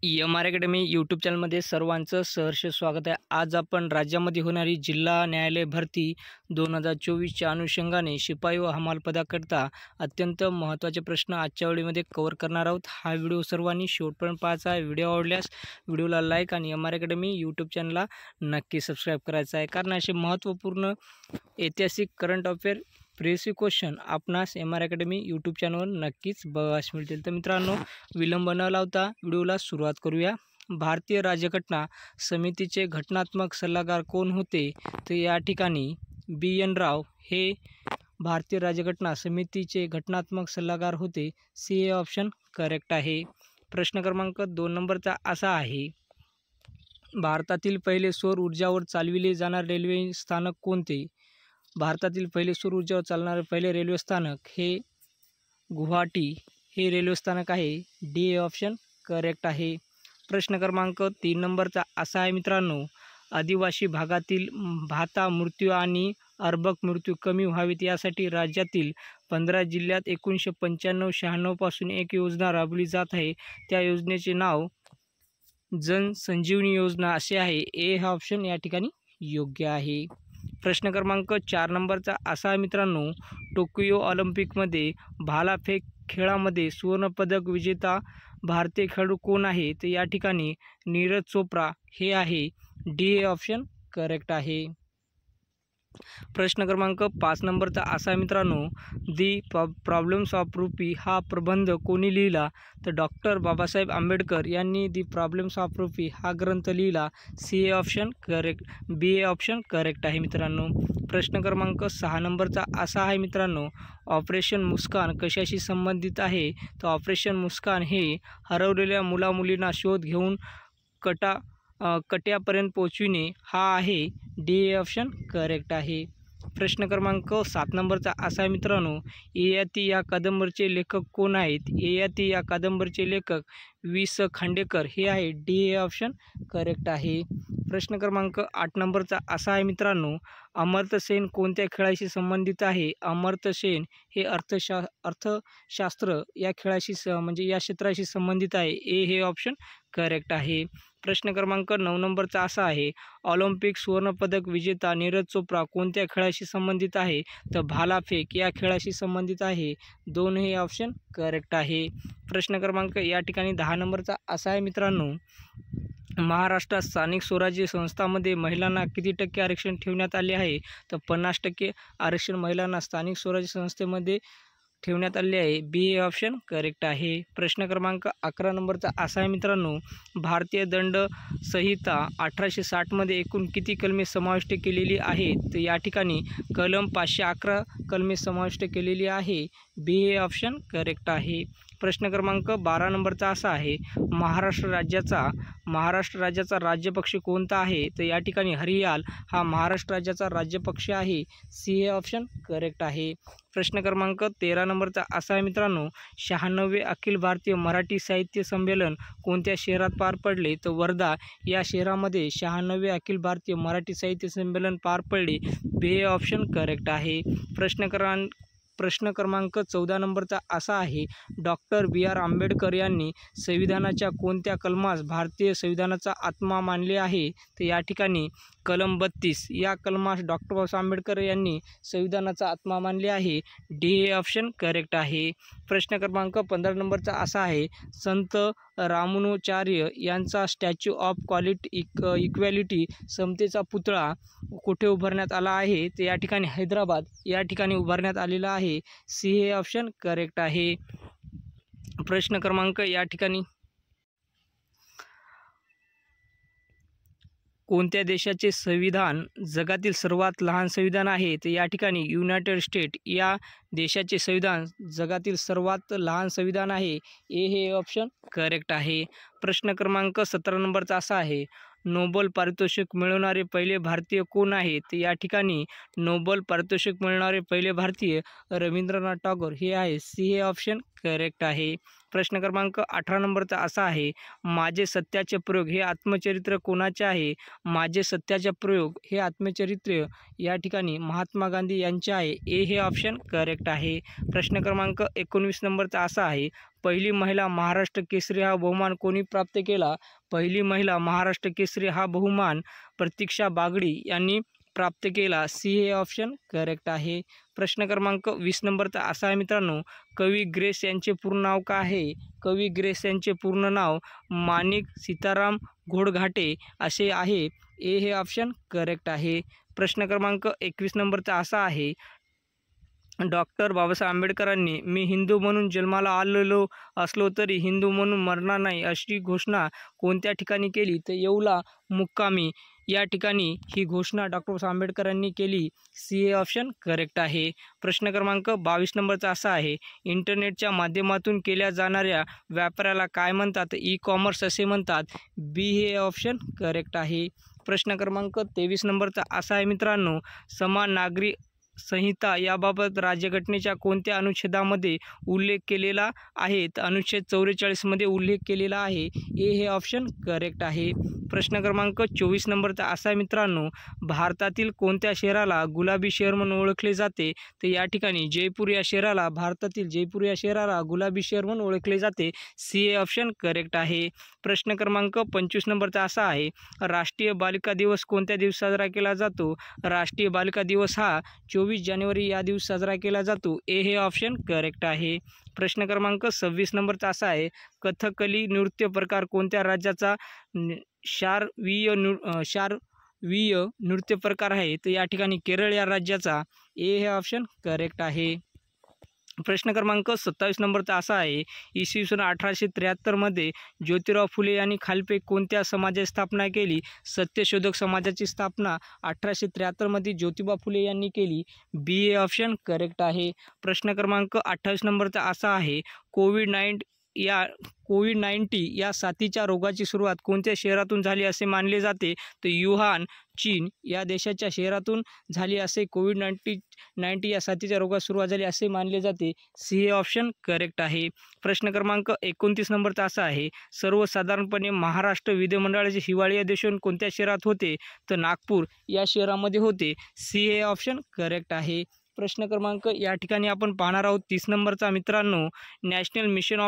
M R academy YouTube चॅनलमध्ये सर्वांचं सहर्ष स्वागत आहे। आज आपण राज्यामध्ये होणारी जिल्हा न्यायालय भरती 2024च्या अनुषंगाने शिपाई व हमाल पदाकरता अत्यंत महत्त्वाचे प्रश्न आजच्या व्हिडिओमध्ये कव्हर करणार आहोत। हा व्हिडिओ सर्वांनी शेवटपर्यंत पाहायचा आहे। व्हिडिओ आवडल्यास व्हिडिओला लाईक आणि एम आर अकॅडमी यूट्यूब चॅनलला नक्की सबस्क्राईब करायचं आहे, कारण असे महत्त्वपूर्ण ऐतिहासिक करंट अफेअर प्रिव्हियस क्वेश्चन आपणास एम आर अकॅडमी यूट्यूब चॅनलवर नक्कीच बघायला मिळतील। तर मित्रांनो, विलंब न लावता व्हिडिओला सुरुवात करूया। भारतीय राज्यघटना समितीचे घटनात्मक सल्लागार कोण होते? तर या ठिकाणी BN राव हे भारतीय राज्यघटना समितीचे घटनात्मक सल्लागार होते। सी हे ऑप्शन करेक्ट आहे। प्रश्न क्रमांक 2 नंबरचा असा आहे, भारतातील पहिले सौर ऊर्जावर चालविले जाणारे रेल्वे स्थानक कोणते? भारतातील पहिले सौर ऊर्जावर चालणारे पहिले रेल्वे स्थानक हे गुवाहाटी हे रेल्वे स्थानक आहे। डी हे ऑप्शन करेक्ट आहे। प्रश्न क्रमांक 3 नंबरचा असा आहे मित्रांनो, आदिवासी भागातील भाता मृत्यू आणि अर्भक मृत्यू कमी व्हावेत यासाठी राज्यातील 15 जिल्ह्यात 1995-96 पासून एक योजना राबवली जात आहे। त्या योजनेचे नाव जन संजीवनी योजना असे आहे। ए हा ऑप्शन या ठिकाणी योग्य आहे। प्रश्न क्रमांक 4 नंबरचा असा आहे मित्रांनो, टोकियो ऑलिम्पिकमध्ये भालाफेक खेळामध्ये सुवर्णपदक विजेता भारतीय खेळाडू कोण आहे? तर या ठिकाणी नीरज चोप्रा हे आहे। डी हे ऑप्शन करेक्ट आहे। प्रश्न क्रमांक 5 नंबरचा असा आहे मित्रांनो, दी प्रॉब्लेम्स ऑफ रुपी हा प्रबंध कोणी लिहिला? तर डॉक्टर बाबासाहेब आंबेडकर यांनी दी प्रॉब्लेम्स ऑफ रुपी हा ग्रंथ लिहिला। सी हे ऑप्शन करेक्ट, बी हे ऑप्शन करेक्ट आहे मित्रांनो। प्रश्न क्रमांक 6 नंबरचा असा आहे मित्रांनो, ऑपरेशन मुस्कान कशाशी संबंधित आहे? तर ऑपरेशन मुस्कान हे हरवलेल्या मुलामुलींना शोध घेऊन कट्यापर्यंत पोहोचविणे हा आहे। डी हे ऑप्शन करेक्ट आहे। प्रश्न क्रमांक 7 नंबरचा असा आहे मित्रांनो, ययाती या कादंबरीचे लेखक कोण आहेत? ययाती या कादंबरीचे लेखक वि.स. खांडेकर हे आहे। डी हे ऑप्शन करेक्ट आहे। प्रश्न क्रमांक 8 नंबरचा असा आहे मित्रांनो, अमर्त्य सेन कोणत्या खेळाशी संबंधित आहे? अमर्त्य सेन हे अर्थशास्त्र या खेळाशी म्हणजे या क्षेत्राशी संबंधित आहे। ए हे ऑप्शन करेक्ट आहे। प्रश्न क्रमांक 9 नंबरचा असा आहे, ऑलिम्पिक सुवर्णपदक विजेता नीरज चोप्रा कोणत्या खेळाशी संबंधित आहे? तर भालाफेक या खेळाशी संबंधित आहे। 2 हे ऑप्शन करेक्ट आहे। प्रश्न क्रमांक या ठिकाणी 10 नंबरचा असा आहे मित्रांनो, महाराष्ट्रात स्थानिक स्वराज्य संस्थांमध्ये महिलांना किती टक्के आरक्षण ठेवण्यात आले आहे? तर 50% आरक्षण महिलांना स्थानिक स्वराज्य संस्थेमध्ये ठेवण्यात आले आहे। बी हे ऑप्शन करेक्ट आहे। प्रश्न क्रमांक 11 नंबरचा असा आहे मित्रांनो, भारतीय दंड संहिता 1860 मध्ये एकूण किती कलमे समाविष्ट केलेली आहेत? तर या ठिकाणी कलम 511 कलमे समाविष्ट केलेली आहे। बी हे ऑप्शन करेक्ट आहे। प्रश्न क्रमांक 12 नंबरचा असा आहे, महाराष्ट्र राज्याचा राज्यपक्ष कोणता आहे? तर या ठिकाणी हरियाल हा महाराष्ट्र राज्याचा राज्यपक्ष आहे। सी हे ऑप्शन करेक्ट आहे। प्रश्न क्रमांक 13 नंबरचा असा आहे मित्रांनो, 96वे अखिल भारतीय मराठी साहित्य संमेलन कोणत्या शहरात पार पडले? तर वर्धा या शहरामध्ये 96वे अखिल भारतीय मराठी साहित्य संमेलन पार पडले। बी हे ऑप्शन करेक्ट आहे। प्रश्न क्रमांक 14 नंबरचा असा आहे, डॉक्टर B.R. आंबेडकर यांनी संविधानाच्या कोणत्या कलमास भारतीय संविधानाचा आत्मा मानले आहे? तर या ठिकाणी कलम 32 या कलमास डॉक्टर बाबासाहेब आंबेडकर यांनी संविधानाचा आत्मा मानले आहे। डी हे ऑप्शन करेक्ट आहे। प्रश्न क्रमांक 15 नंबरचा असा आहे, संत रामानुजाचार्य यांचा स्टॅच्यू ऑफ इक्वॅलिटी समतेचा पुतळा कुठे उभारण्यात आला आहे? तर या ठिकाणी हैदराबाद या ठिकाणी उभारण्यात आलेला आहे। सी हे ऑप्शन करेक्ट आहे। प्रश्न क्रमांक या ठिकाणी, कोणत्या देशाचे संविधान जगातील सर्वात लहान संविधान आहे? तर या ठिकाणी युनायटेड स्टेट या देशाचे संविधान जगातील सर्वात लहान संविधान आहे। ए हे ऑप्शन करेक्ट आहे। प्रश्न क्रमांक 17 नंबरचा असा आहे, नोबेल पारितोषिक मिळवणारे पहिले भारतीय कोण आहेत? तर या ठिकाणी नोबेल पारितोषिक मिळवणारे पहिले भारतीय रवींद्रनाथ टागोर हे आहे। सी हे ऑप्शन करेक्ट आहे। प्रश्न क्रमांक 18 नंबरचा असा आहे, माझे सत्याचे प्रयोग हे आत्मचरित्र कोणाचे आहे? माझे सत्याचे प्रयोग हे आत्मचरित्र या ठिकाणी महात्मा गांधी यांचे आहे। ए हे ऑप्शन करेक्ट आहे। प्रश्न क्रमांक 19 नंबरचा असा आहे, पहिली महिला महाराष्ट्र केसरी हा बहुमान कोणी प्राप्त केला? पहिली महिला महाराष्ट्र केसरी हा बहुमान प्रतीक्षा बागडी यांनी प्राप्त केला. सी हे ऑप्शन करेक्ट आहे. प्रश्न क्रमांक 20 नंबरचा असा आहे मित्रांनो, कवी ग्रेस यांचे पूर्ण नाव काय आहे? कवी ग्रेस यांचे पूर्ण नाव माणिक सीताराम घोडघाटे असे आहे. ए हे ऑप्शन करेक्ट आहे. प्रश्न क्रमांक 21 नंबरचा असा आहे, डॉक्टर बाबासाहेब आंबेडकरांनी मी हिंदू म्हणून जन्माला आलेलो असलो तरी हिंदू म्हणून मरणार नाही अशी घोषणा कोणत्या ठिकाणी केली? तर येवला मुक्कामी या ठिकाणी ही घोषणा डॉक्टर बाबासाहेब आंबेडकरांनी केली. सी हे ऑप्शन करेक्ट आहे. प्रश्न क्रमांक 22 नंबरचा असा आहे, इंटरनेटच्या माध्यमातून केल्या जाणाऱ्या व्यापाराला काय म्हणतात? ई कॉमर्स असे म्हणतात. बी हे ऑप्शन करेक्ट आहे. प्रश्न क्रमांक 23 नंबरचा असा आहे मित्रांनो, समान नागरी संहिता याबाबत राज्यघटनेच्या कोणत्या अनुच्छेदामध्ये उल्लेख केलेला आहे? तर अनुच्छेद 44 मध्ये उल्लेख केलेला आहे. ए हे ऑप्शन करेक्ट आहे. प्रश्न क्रमांक 24 नंबरचा असा आहे मित्रांनो, भारतातील कोणत्या शहराला गुलाबी शहर म्हणून ओळखले जाते? तर या ठिकाणी जयपूर या शहराला, भारतातील जयपूर या शहराला गुलाबी शहर म्हणून ओळखले जाते. सी हे ऑप्शन करेक्ट आहे. प्रश्न क्रमांक 25 नंबरचा असा आहे, राष्ट्रीय बालिका दिवस कोणत्या दिवशी साजरा केला जातो? राष्ट्रीय बालिका दिवस हा 24 जानेवारी या दिवशी साजरा केला जातो. ए हे ऑप्शन करेक्ट आहे. प्रश्न क्रमांक 26 नंबरचा असा आहे, कथकली नृत्य प्रकार कोणत्या राज्याचा शारवीय नृत्य प्रकार आहे? तर या ठिकाणी केरळ या राज्याचा. ए हे ऑप्शन करेक्ट आहे. प्रश्न क्रमांक 27 नंबरचा असा आहे, इसवी सन 1873 मध्ये ज्योतिराव फुले यांनी खालपैकी कोणत्या समाजाची स्थापना केली? सत्यशोधक समाजाची स्थापना 1873 मध्ये ज्योतिबा फुले यांनी केली. बी हे ऑप्शन करेक्ट आहे. प्रश्न क्रमांक 28 नंबरचा असा आहे, कोविड-19 या साथीच्या रोगाची सुरुवात कोणत्या शहरातून झाली असे मानले जाते? तर युहान चीन या देशाच्या शहरातून झाली असे कोविड-19 या साथीच्या रोगास सुरुवात झाली असे मानले जाते. सी हे ऑप्शन करेक्ट आहे. प्रश्न क्रमांक 29 नंबरचा असा आहे, सर्वसाधारणपणे महाराष्ट्र विधिमंडळाचे हिवाळी अधिवेशन कोणत्या शहरात होते? तर नागपूर या शहरामध्ये होते. सी हे ऑप्शन करेक्ट आहे. प्रश्न क्रमांक या ठिकाणी आपण पाहणार आहोत 30 नंबरचा मित्रांनो, नॅशनल मिशन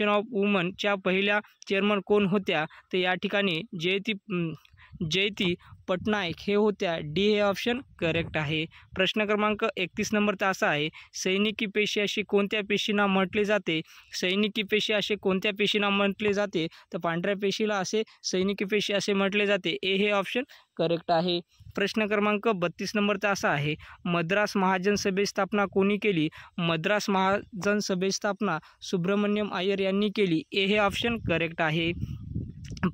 ऑफ वुमनच्या पहिल्या चेअरमन कोण होत्या? तर या ठिकाणी जयती पटनायक हे होत्या. डी हे ऑप्शन करेक्ट आहे. प्रश्न क्रमांक 31 नंबरचा असा आहे, सैनिकी पेशी अशी कोणत्या पेशींना म्हटले जाते? सैनिकी पेशी असे कोणत्या पेशींना म्हटले जाते? तर पांढऱ्या पेशीला असे सैनिकी पेशी असे म्हटले जाते. ए हे ऑप्शन करेक्ट आहे. प्रश्न क्रमांक 32 नंबरचा असा आहे, मद्रास महाजन सभेची स्थापना कोणी केली? मद्रास महाजन सभेची स्थापना सुब्रमण्यम अय्यर यांनी केली. ए हे ऑप्शन करेक्ट आहे.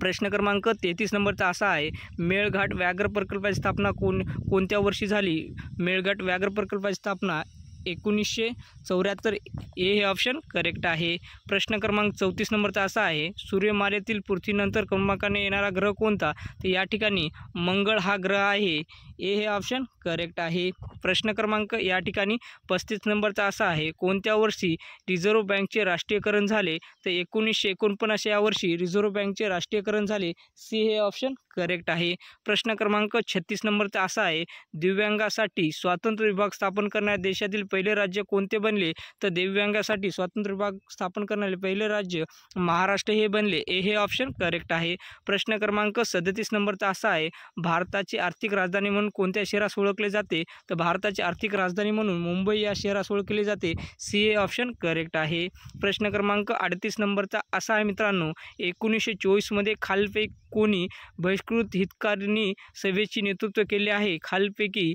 प्रश्न क्रमांक 33 नंबरचा असा आहे, मेळघाट व्याघ्र प्रकल्पाची स्थापना कोणत्या वर्षी झाली? मेळघाट व्याघ्र प्रकल्पाची स्थापना 1974. ए हे ऑप्शन करेक्ट आहे. प्रश्न क्रमांक 34 नंबरचा असा आहे, सूर्यमालेतील पृथ्वीनंतर क्रमांकाने येणारा ग्रह कोणता? तर या ठिकाणी मंगळ हा ग्रह आहे. ए हे ऑप्शन करेक्ट आहे. प्रश्न क्रमांक या ठिकाणी 35 नंबरचा असा आहे, कोणत्या वर्षी रिझर्व्ह बँकचे राष्ट्रीयकरण झाले? तर 1949 या वर्षी रिझर्व्ह बँकचे राष्ट्रीयकरण झाले. सी हे ऑप्शन करेक्ट आहे. प्रश्न क्रमांक 36 नंबरचा असा आहे, दिव्यांगासाठी स्वातंत्र्य विभाग स्थापन करणाऱ्या देशातील पहिले राज्य कोणते बनले? तर दिव्यांगासाठी स्वातंत्र्य विभाग स्थापन करणारे पहिले राज्य महाराष्ट्र हे बनले. ए हे ऑप्शन करेक्ट आहे. प्रश्न क्रमांक 37 नंबरचा असा आहे, भारताची आर्थिक राजधानी म्हणून कोणत्या शहरास ओळखले जाते? तर भारताची आर्थिक राजधानी म्हणून मुंबई या शहरास ओळखले जाते. सी हे ऑप्शन करेक्ट आहे. प्रश्न क्रमांक 38 नंबरचा असा आहे मित्रांनो, 1924 मध्ये खालपैकी कोणी बहिष्कृत हितकारिणी सभेचे नेतृत्व केले आहे? खालपैकी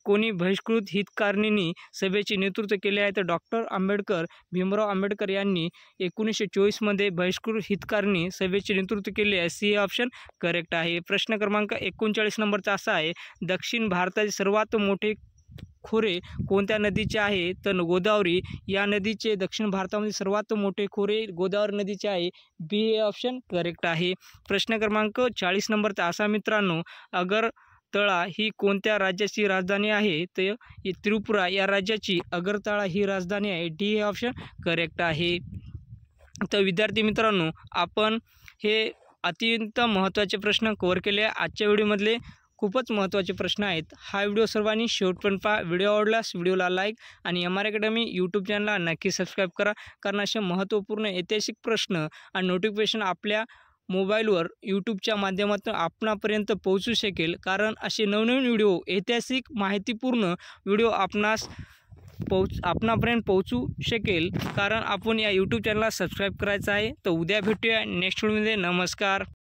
कोणी बहिष्कृत हितकारिणी सभेचे नेतृत्व केले आहे? तर डॉक्टर आंबेडकर, भीमराव आंबेडकर यांनी 1924 मध्ये बहिष्कृत हितकारिणी सभेचे नेतृत्व केले आहे. सी हे ऑप्शन करेक्ट आहे. प्रश्न क्रमांक 39 नंबरचा असा आहे, दक्षिण भारताचे सर्वात मोठे खोरे कोणत्या नदीचे आहे? तर गोदावरी या नदीचे दक्षिण भारतामध्ये सर्वात मोठे खोरे गोदावरी नदीचे आहे. बी हे ऑप्शन करेक्ट आहे. प्रश्न क्रमांक 40 नंबरचा असा मित्रांनो, अगरतळा ही कोणत्या राज्याची राजधानी आहे? तर त्रिपुरा या राज्याची अगरतळा ही राजधानी आहे. डी हे ऑप्शन करेक्ट आहे. तर विद्यार्थी मित्रांनो, आपण हे अत्यंत महत्त्वाचे प्रश्न कव्हर केले. आजच्या व्हिडिओमधले खूपच महत्त्वाचे प्रश्न आहेत। हा व्हिडिओ सर्वांनी शेवटपर्यंत पहा। व्हिडिओ आवडल्यास व्हिडिओला लाईक आणि एम.आर. अकॅडमी यूट्यूब चॅनलला नक्की सबस्क्राईब करा, कारण असे महत्त्वपूर्ण ऐतिहासिक प्रश्न आणि नोटिफिकेशन आपल्या मोबाईलवर यूट्यूबच्या माध्यमातून आपणापर्यंत पोहोचू शकेल। कारण असे नवनवीन व्हिडिओ, ऐतिहासिक माहितीपूर्ण व्हिडिओ आपणापर्यंत पोहोचू शकेल, कारण आपण या यूट्यूब चॅनलला सबस्क्राईब करायचं आहे। तर उद्या भेटूया नेक्स्ट व्हिडिओमध्ये। नमस्कार।